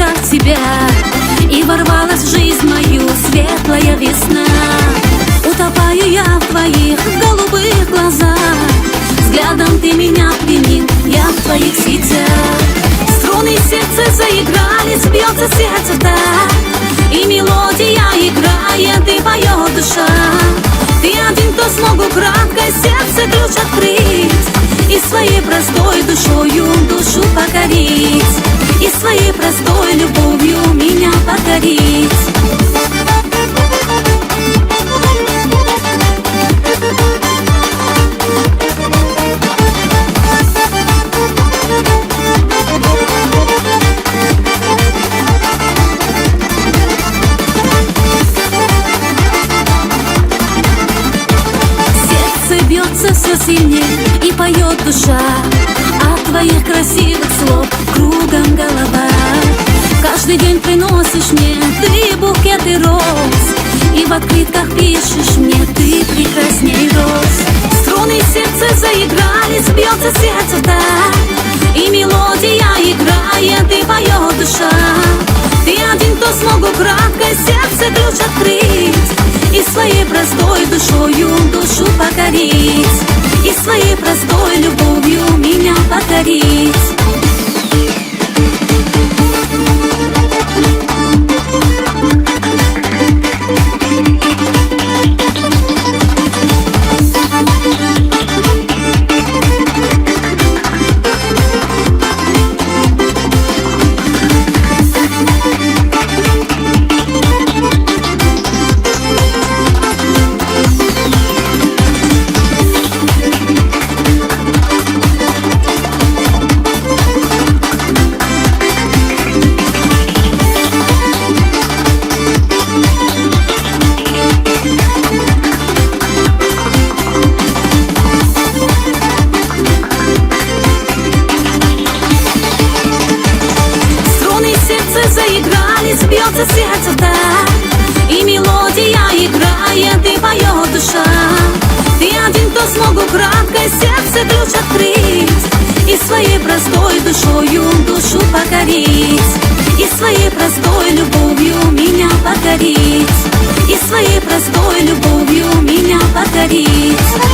очах тебя, и ворвалась в жизнь мою светлая весна. Утопаю я в твоих голубых глазах, взглядом ты меня пленил, я в твоих сетях. Струны сердца заиграли, бьется сердце так, и мелодия играет, и поет душа. Ты один, кто смог украдкой сердце ключ открыть, и своей простой душою душу покорить, и своей простой любовью меня покорить. Бьется все сильнее и поет душа от твоих красивых слов кругом голова. Каждый день приносишь мне ты букеты роз, и в открытках пишешь мне ты прекрасней роз. Струны сердца заиграли, бьется сердце так, и мелодия играет, и поет душа. Ты один, кто смог украдкой сердце ключ открыть, и своей простой душою душу покорить, и своей простой любовью меня покорить. Заиграли, бьется сердце так, и мелодия играет, и поет душа. Ты один, кто смог украдкой сердце ключ открыть, и своей простой душою душу покорить, и своей простой любовью меня покорить, и своей простой любовью меня покорить.